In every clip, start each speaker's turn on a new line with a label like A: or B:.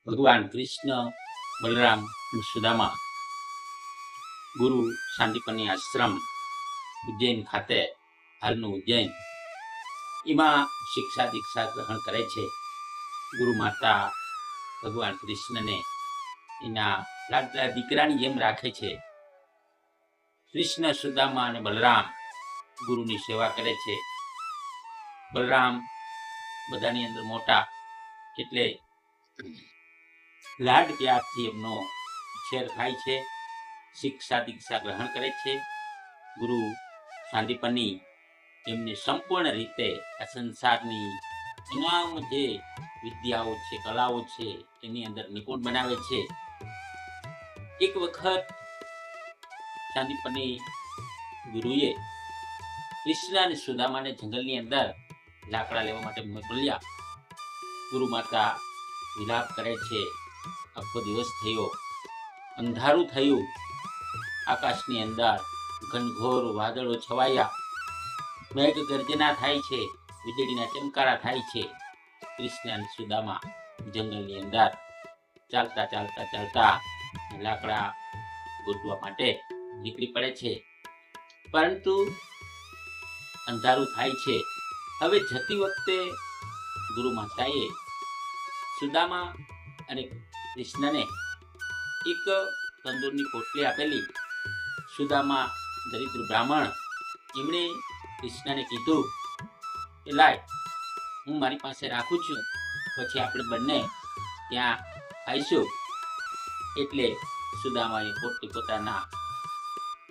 A: ભગવાન કૃષ્ણ, બલરામ અને સુદામા ગુરુ શાંતિપની આશ્રમ ઉજ્જૈન ખાતે, હાલનું ઉજ્જૈન, એમાં શિક્ષા દીક્ષા ગ્રહણ કરે છે. ગુરુ માતા ભગવાન કૃષ્ણને એના લાડલા દીકરાની જેમ રાખે છે. કૃષ્ણ, સુદામા અને બલરામ ગુરુની સેવા કરે છે. બલરામ બધાની અંદર મોટા, એટલે લાડ પ્યારથી એમનો ઉછેર થાય છે. શિક્ષા દીક્ષા ગ્રહણ કરે છે. ગુરુ શાંતિપની એમને સંપૂર્ણ રીતે આ સંસારની તમામ જે વિદ્યાઓ છે, કલાઓ છે, એની અંદર નિપુણ બનાવે છે. એક વખત શાંતિપની ગુરુએ કૃષ્ણ અને સુદામાને જંગલની અંદર લાકડા લેવા માટે મોકલ્યા. ગુરુ માતા વિલાપ કરે છે. આખો દિવસ થયો, અંધારું થયું, આકાશની અંદર ઘનઘોર વાદળો છવાયા, મેઘ ગર્જના થાય છે, વીજળીના ચમકારા થાય છે. કૃષ્ણ અને સુદામા જંગલની અંદર ચાલતા ચાલતા ચાલતા લાકડા ગોતવા માટે નીકળી પડે છે. પરંતુ અંધારું થાય છે. હવે જતી વખતે ગુરુ માતાએ સુદામા અને કૃષ્ણને એક તંદૂરની પોટલી આપેલી. સુદામા દરિદ્ર બ્રાહ્મણ, એમણે કૃષ્ણને કીધું કે લાય, હું મારી પાસે રાખું છું, પછી આપણે બંને ત્યાં ખાઈશું. એટલે સુદામાએ પોટલી પોતાના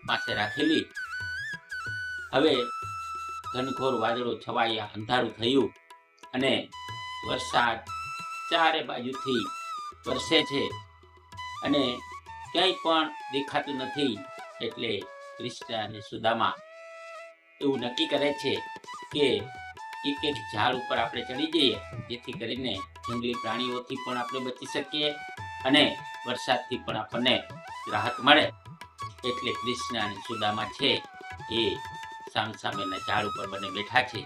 A: પાસે રાખેલી. હવે ઘનઘોર વાદળો છવાયા, અંધારું થયું અને વરસાદ ચારે બાજુથી વરસે છે અને ક્યાંય પણ દેખાતું નથી. એટલે કૃષ્ણ અને સુદામા એવું નક્કી કરે છે કે એક એક ઝાડ ઉપર આપણે ચડી જઈએ, જેથી કરીને જંગલી પ્રાણીઓથી પણ આપણે બચી શકીએ અને વરસાદથી પણ આપણને રાહત મળે. એટલે કૃષ્ણ અને સુદામા છે એ સામસામેના ઝાડ ઉપર બંને બેઠા છે.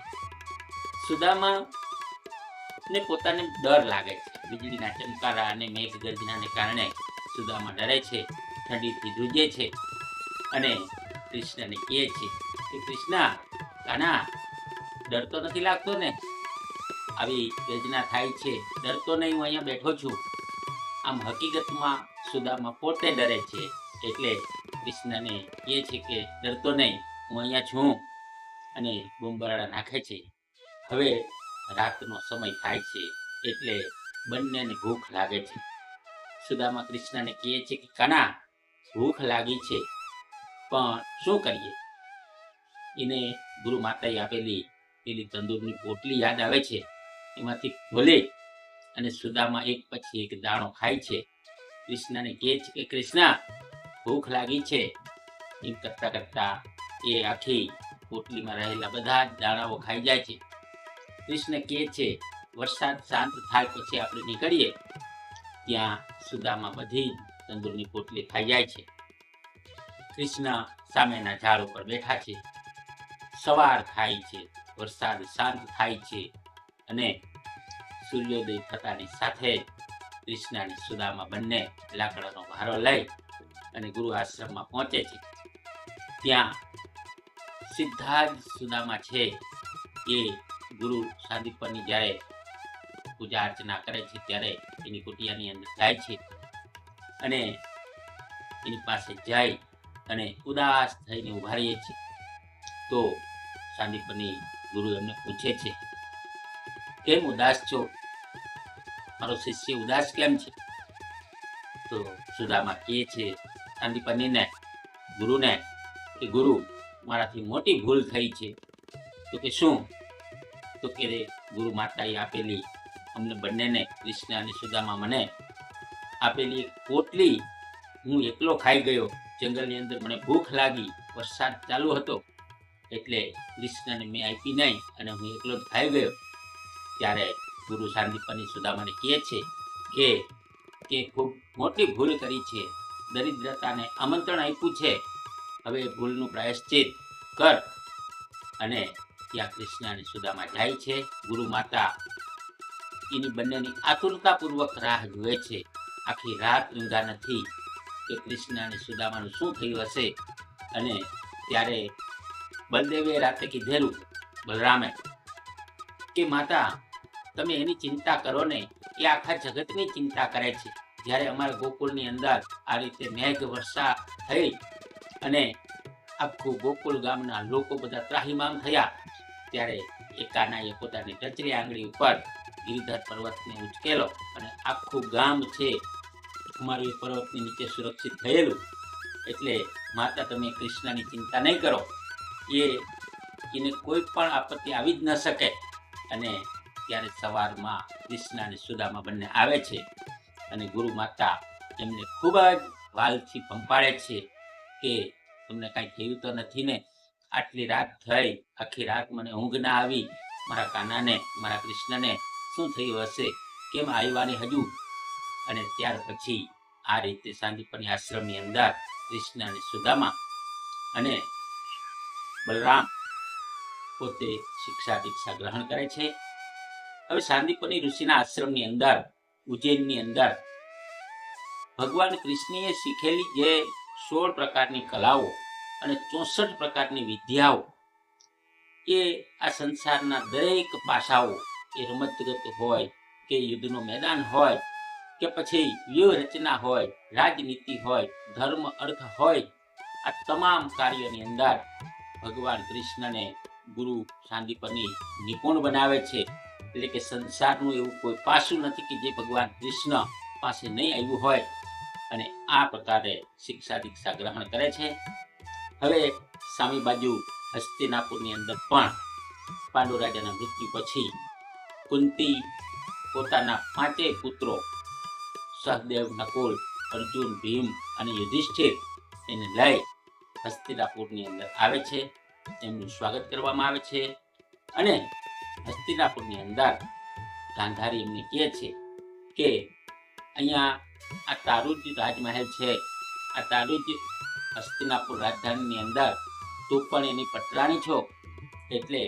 A: સુદામા ને પોતાને ડર લાગે છે. વીજળીના ચમકારા અને મેઘ ગર્જનાને કારણે સુદામા ડરે છે, ઠંડીથી ધ્રુજે છે અને કૃષ્ણને કહે છે કે કૃષ્ણ, કાના, ડર તો નથી લાગતો ને? આવી ગર્જના થાય છે, ડરતો નહીં, હું અહીંયા બેઠો છું. આમ હકીકતમાં સુદામા પોતે ડરે છે. એટલે કૃષ્ણને કહે છે કે ડરતો નહીં, હું અહીંયા છું, અને બૂમબરાડા નાખે છે. હવે રાતનો સમય થાય છે, એટલે બંનેને ભૂખ લાગે છે. સુદામા કૃષ્ણને કહે છે કે કાના, ભૂખ લાગી છે, પણ શું કરીએ? એને ગુરુ માતાએ આપેલી પેલી તંદૂરની પોટલી યાદ આવે છે. એમાંથી ખોલે અને સુદામા એક પછી એક દાણો ખાય છે. કૃષ્ણને કહે છે કે કૃષ્ણ, ભૂખ લાગી છે. એમ કરતા કરતા એ આખી પોટલીમાં રહેલા બધા જ દાણાઓ ખાઈ જાય છે. કૃષ્ણ કહે છે વરસાદ શાંત થાય પછી આપણે નીકળીએ. ત્યાં સુદામા બધી તંદૂરની પોટલી ખાઈ જાય છે. કૃષ્ણ સામેના ઝાડ ઉપર બેઠા છે. સવાર થાય છે, વરસાદ શાંત થાય છે અને સૂર્યોદય થતાની સાથે કૃષ્ણ અને સુદામા બંને લાકડાનો ભારો લઈ અને ગુરુ આશ્રમમાં પહોંચે છે. ત્યાં સીધા જ સુદામા છે એ ગુરુ શાંતિપની જ્યારે પૂજા અર્ચના કરે છે ત્યારે એની કુટિયાની અંદર જાય છે અને એની પાસે જાય અને ઉદાસ થઈને ઉભા રહીએ છે. તો શાંતિપની ગુરુ એમને પૂછે છે, કેમ ઉદાસ છો? મારો શિષ્ય ઉદાસ કેમ છે? તો સુદામા કહે છે શાંતિપનીને, ગુરુને, કે ગુરુ, મારાથી મોટી ભૂલ થઈ છે. તો કે શું? તો કે ગુરુ માતાએ આપેલી, અમને બંનેને, કૃષ્ણ અને સુદામા મને આપેલી એક પોટલી હું એકલો ખાઈ ગયો. જંગલની અંદર મને ભૂખ લાગી, વરસાદ ચાલુ હતો, એટલે કૃષ્ણને મેં આપી નહીં અને હું એકલો જ ખાઈ ગયો. ત્યારે ગુરુ શાંતિપની સુદામાને કહે છે કે ખૂબ મોટી ભૂલ કરી છે, દરિદ્રતાને આમંત્રણ આપ્યું છે, હવે ભૂલનું પ્રાયશ્ચિત કર. અને ત્યાં કૃષ્ણ અને સુદામા જાય છે. ગુરુ માતા એની બંનેની આતુરતાપૂર્વક રાહ જુએ છે. આખી રાત ઊંઘા નથી કે કૃષ્ણ અને સુદામાનું શું થયું હશે. અને ત્યારે બલદેવે રાતે કીધેલું બલરામે કે માતા, તમે એની ચિંતા કરો ને, એ આખા જગતની ચિંતા કરે છે. જ્યારે અમારા ગોકુળની અંદર આ રીતે મેઘ વર્ષા થઈ અને આખું ગોકુળ ગામના લોકો બધા ત્રાહિમામ થયા, ત્યારે એ કાનાએ પોતાની ટચરી આંગળી ઉપર ગિરિધર પર્વતને ઉચકેલો અને આખું ગામ છે અમારું એ પર્વતની નીચે સુરક્ષિત થયેલું. એટલે માતા, તમે કૃષ્ણની ચિંતા નહીં કરો, એને કોઈ પણ આપત્તિ આવી જ ન શકે. અને ત્યારે સવારમાં કૃષ્ણ અને સુદામા બંને આવે છે અને ગુરુ માતા એમને ખૂબ જ વાલથી પંપાળે છે કે તમને કાંઈ થયું તો નથી ને? આટલી રાત થઈ, આખી રાત મને ઊંઘ ના આવી, મારા કાનાને, મારા કૃષ્ણને શું થયું હશે, કેમ આવ્યાની હજુ? અને ત્યાર પછી આ રીતે સાંદીપની આશ્રમની અંદર કૃષ્ણ અને સુદામા અને બલરામ પોતે શિક્ષા દીક્ષા ગ્રહણ કરે છે. હવે સાંદીપની ઋષિના આશ્રમની અંદર, ઉજ્જૈનની અંદર ભગવાન કૃષ્ણએ શીખેલી જે 16 પ્રકારની કલાઓ અને 64 પ્રકારની વિદ્યાઓ, એ આ સંસારના દરેક પાસાઓ, એ રમતગમત હોય કે યુદ્ધનું મેદાન હોય કે પછી વ્યૂહ રચના હોય, રાજનીતિ હોય, ધર્મ અર્થ હોય, આ તમામ કાર્યની અંદર ભગવાન કૃષ્ણને ગુરુ સાંદીપની નિપુણ બનાવે છે. એટલે કે સંસારનું એવું કોઈ પાસું નથી કે જે ભગવાન કૃષ્ણ પાસે નહીં આવ્યું હોય. અને આ પ્રકારે શિક્ષા દીક્ષા ગ્રહણ કરે છે. હવે સામી બાજુ હસ્તિનાપુરની અંદર પણ પાંડુ રાજાના મૃત્યુ પછી કુંતી પોતાના 5 પુત્રો સહદેવ, નકુલ, અર્જુન, ભીમ અને યુધિષ્ઠિર એને લઈ હસ્તિનાપુરની અંદર આવે છે. એમનું સ્વાગત કરવામાં આવે છે. અને હસ્તિનાપુરની અંદર ગાંધારી એમને કહે છે કે અહીંયા આ તારું જ રાજમહેલ છે, આ તારું જ હસ્તિનાપુર રાજધાનીની અંદર તું પણ એની પટરાણી છો. એટલે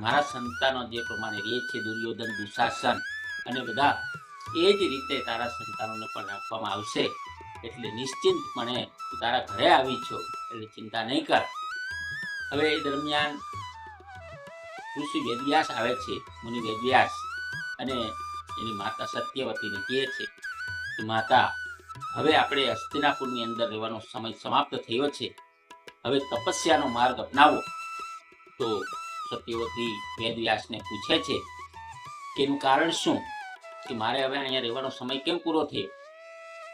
A: મારા સંતાનો જે પ્રમાણે રહે છે, દુર્યોધન, દુશાસન અને બધા, એ જ રીતે તારા સંતાનોને પણ રાખવામાં આવશે. એટલે નિશ્ચિંતપણે તું તારા ઘરે આવી છો, એટલે ચિંતા નહીં કર. હવે એ દરમિયાન ઋષિ વેદવ્યાસ આવે છે, મુનિ વેદવ્યાસ, અને એની માતા સત્યવતીને કહે છે કે માતા, હવે આપણે હસ્તિનાપુરની અંદર રહેવાનો સમય સમાપ્ત થયો છે, હવે તપસ્યાનો માર્ગ અપનાવો. તો સત્યવતી વેદવ્યાસને પૂછે છે કે એનું કારણ શું, કે મારે હવે અહીંયા રહેવાનો સમય કેમ પૂરો થયો?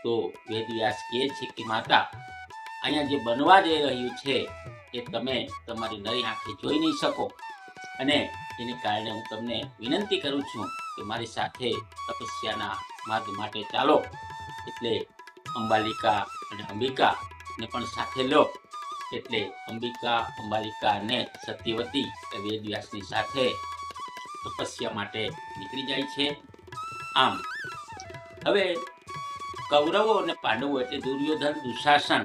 A: તો વેદવ્યાસ કહે છે કે માતા, અહીંયા જે બનવા જઈ રહ્યું છે એ તમે તમારી નરી આંખે જોઈ નહીં શકો. અને એને કારણે હું તમને વિનંતી કરું છું કે મારી સાથે તપસ્યાના માર્ગ માટે ચાલો. એટલે અંબાલિકા અને અંબિકા ને પણ સાથે લો. એટલે અંબિકા, અંબાલિકા અને સત્યવતી વેદવ્યાસની સાથે તપસ્યા માટે નીકળી જાય છે. આમ હવે કૌરવો અને પાંડવો, એટલે દુર્યોધન, દુશાસન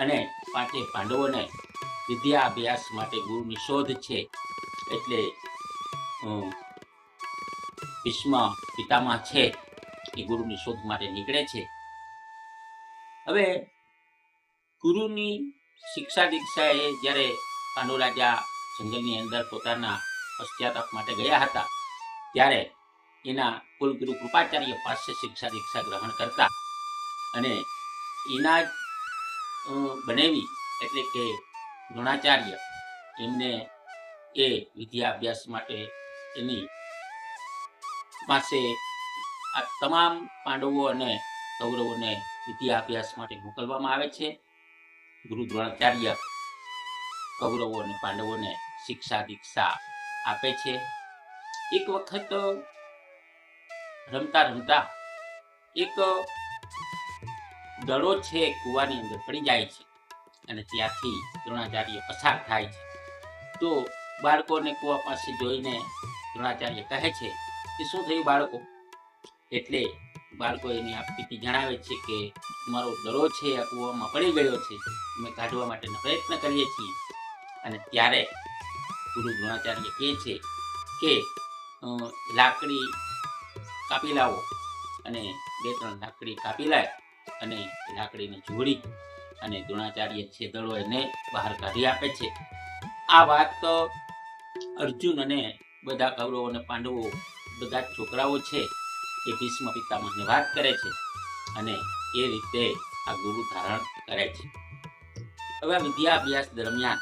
A: અને 5 પાંડવોને વિદ્યા અભ્યાસ માટે ગુરુની શોધ છે. એટલે ભીષ્મ પિતામહ છે એ ગુરુની શોધ માટે નીકળે છે. હવે ગુરુની શિક્ષા દીક્ષા એ જ્યારે પાંડુ રાજા જંગલની અંદર પોતાના પશ્ચાતાપ માટે ગયા હતા, ત્યારે એના કુલગુરુ કૃપાચાર્ય પાસે શિક્ષા દીક્ષા ગ્રહણ કરતા, અને એના જ બનેવી એટલે કે દ્રોણાચાર્ય એમને એ વિદ્યા અભ્યાસ માટે એની પાસે આ તમામ પાંડવો અને કૌરવોને વિદ્યા અભ્યાસ માટે મોકલવામાં આવે છે. ગુરુ દ્રોણાચાર્ય કૌરવો અને પાંડવોને શિક્ષા દીક્ષા આપે છે. એક વખત રમતા રમતા એક દડો છે કૂવાની અંદર પડી જાય છે, અને ત્યાંથી દ્રોણાચાર્ય પસાર થાય છે. તો બાળકોને કૂવા પાસે જોઈને દ્રોણાચાર્ય કહે છે કે શું થયું બાળકો? એટલે બાળકો એની આપવીતી જણાવે છે કે મારો દડો છે આ કૂવામાં પડી ગયો છે, અમે કાઢવા માટેનો પ્રયત્ન કરીએ છીએ. અને ત્યારે ગુરુ દ્રોણાચાર્ય કહે છે કે લાકડી કાપી લાવો અને 2-3 લાકડી કાપી લાય અને લાકડીને જોડી અને દ્રોણાચાર્ય છેદડો એને બહાર કાઢી આપે છે. આ વાત તો અર્જુન અને બધા કૌરવો અને પાંડવો બધા જ છોકરાઓ છે એ ભીષ્મ પિતામહને વાત કરે છે અને એ રીતે આ ગુરુ ધારણ કરે છે. હવે વિદ્યા અભ્યાસ દરમિયાન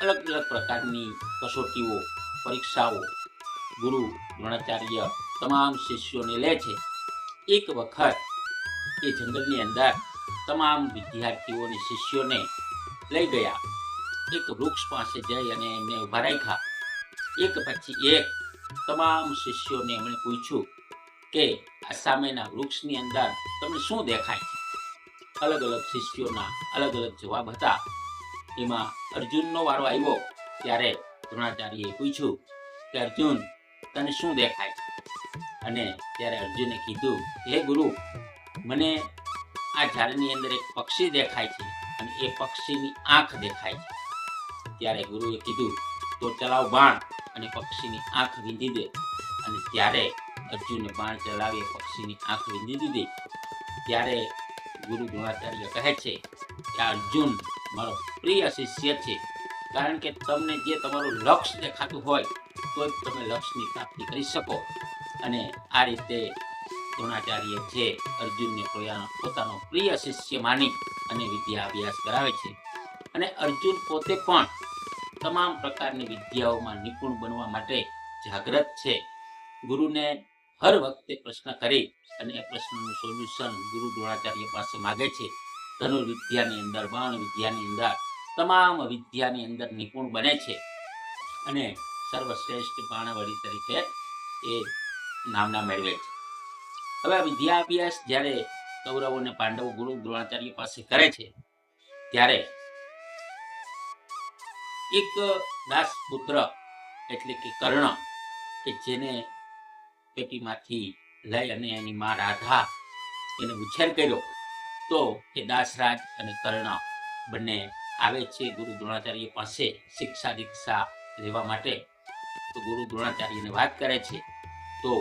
A: અલગ અલગ પ્રકારની કસોટીઓ, પરીક્ષાઓ ગુરુ દ્રોણાચાર્ય તમામ શિષ્યોને લે છે. એક વખત એ જંગલની અંદર તમામ વિદ્યાર્થીઓને શિષ્યોને લઈ ગયા. એક વૃક્ષ પાસે જઈ અને એમને ઉભા રાખ્યા. એક પછી એક તમામ શિષ્યોને એમણે પૂછ્યું કે આ સામેના વૃક્ષની અંદર તમને શું દેખાય છે? અલગ અલગ શિષ્યોના અલગ અલગ જવાબ હતા. એમાં અર્જુનનો વારો આવ્યો ત્યારે દ્રોણાચાર્યએ પૂછ્યું કે અર્જુન, તને શું દેખાય છે? અને ત્યારે અર્જુને કીધું, હે ગુરુ, મને આ ઝાડની અંદર એક પક્ષી દેખાય છે અને એ પક્ષીની આંખ દેખાય છે. ત્યારે ગુરુએ કીધું, તો ચલાવ બાણ અને પક્ષીની આંખ વીંધી દે. અને ત્યારે અર્જુને બાણ ચલાવી પક્ષીની આંખ વીંધી દીધી. ત્યારે ગુરુ દ્રોણાચાર્ય કહે છે કે અર્જુન મારો પ્રિય શિષ્ય છે, કારણ કે તમને જે તમારું લક્ષ્ય દેખાતું હોય તો જ તમે લક્ષ્યની પ્રાપ્તિ કરી શકો. અને આ રીતે દ્રોણાચાર્ય છે અર્જુનને પોતાનો પ્રિય શિષ્ય માની અને વિદ્યા અભ્યાસ કરાવે છે. અને અર્જુન પોતે પણ તમામ પ્રકારની વિદ્યાઓમાં નિપુણ બનવા માટે જાગૃત છે. ગુરુને હર વખતે પ્રશ્ન કરી અને એ પ્રશ્નનું સોલ્યુશન ગુરુ દ્રોણાચાર્ય પાસે માગે છે. ધનુર્વિદ્યાની અંદર, બાણ વિદ્યાની અંદર, તમામ વિદ્યાની અંદર નિપુણ બને છે અને સર્વશ્રેષ્ઠ બાણવડી તરીકે એ નામના મેળવે છે. હવે વિદ્યા અભ્યાસ જ્યારે કૌરવો અને પાંડવો ગુરુ દ્રોણાચાર્ય પાસે કરે છે ત્યારે એક દાસ પુત્ર એટલે કે કર્ણ કે જેને પેટીમાંથી લઈ અને એની માં રાધા એને ઉછેર કર્યો, તો એ દાસરાજ અને કર્ણ બંને આવે છે ગુરુ દ્રોણાચાર્ય પાસે શિક્ષા દીક્ષા લેવા માટે. તો ગુરુ દ્રોણાચાર્યને વાત કરે છે તો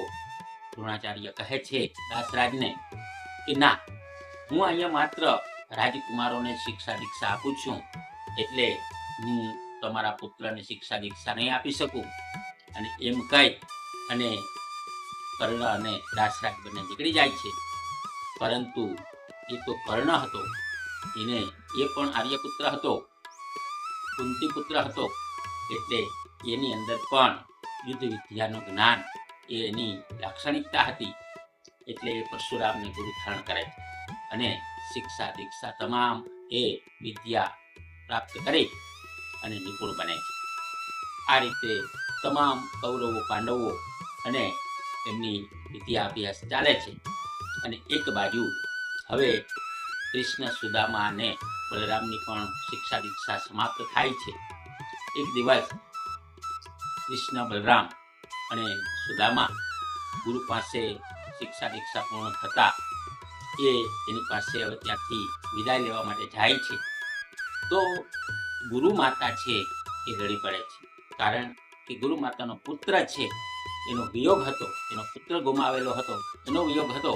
A: દ્રોણાચાર્ય કહે છે દાસરાજને કે ના, હું અહીંયા માત્ર રાજકુમારોને શિક્ષા દીક્ષા આપું છું, એટલે હું તમારા પુત્રને શિક્ષા દીક્ષા નહીં આપી શકું. અને એમ કહી અને કર્ણ અને દાસરાજ બંને નીકળી જાય છે. પરંતુ એ તો કર્ણ હતો, એ પણ આર્યપુત્ર હતો, કુંતીપુત્ર હતો, એટલે એની અંદર પણ યુદ્ધ વિદ્યાનું જ્ઞાન એની લાક્ષણિકતા હતી. એટલે એ પરશુરામને ગુરુ ધારણ કરે છે અને શિક્ષા દીક્ષા તમામ એ વિદ્યા પ્રાપ્ત કરી અને નિપુણ બને છે. આ રીતે તમામ કૌરવો પાંડવો અને એમની વિદ્યા અભ્યાસ ચાલે છે. અને એક બાજુ હવે કૃષ્ણ, સુદામા અને બલરામની પણ શિક્ષા દીક્ષા સમાપ્ત થાય છે. એક દિવસ કૃષ્ણ, બલરામ અને સુદામા ગુરુ પાસે શિક્ષા દીક્ષા પૂર્ણ થતા એની પાસે હવે ત્યાંથી વિદાય લેવા માટે જાય છે. તો ગુરુ માતા છે એ રડી પડે છે, કારણ કે ગુરુ માતાનો પુત્ર છે એનો વિયોગ હતો, એનો પુત્ર ગુમાવેલો હતો, એનો વિયોગ હતો.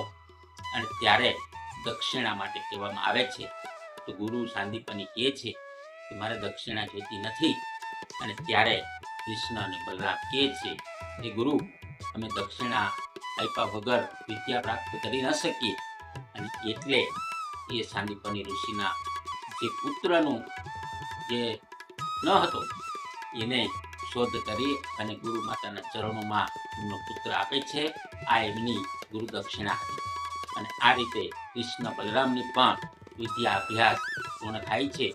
A: અને ત્યારે દક્ષિણા માટે કહેવામાં આવે છે. તો ગુરુ સાંદીપની કહે છે કે મારે દક્ષિણા જોઈતી નથી. અને ત્યારે કૃષ્ણ અને બલરામ કહે છે કે ગુરુ, અમે દક્ષિણા આપ્યા વગર વિદ્યા પ્રાપ્ત કરી ન શકીએ. અને એટલે એ સાંદીપની ઋષિના જે પુત્રનું જે ન હતો એને શોધ કરી અને ગુરુ માતાના ચરણોમાં એમનો પુત્ર આપે છે. આ એમની ગુરુ દક્ષિણા હતી. અને આ રીતે કૃષ્ણ બલરામની પણ વિદ્યા અભ્યાસ પૂર્ણ થાય છે.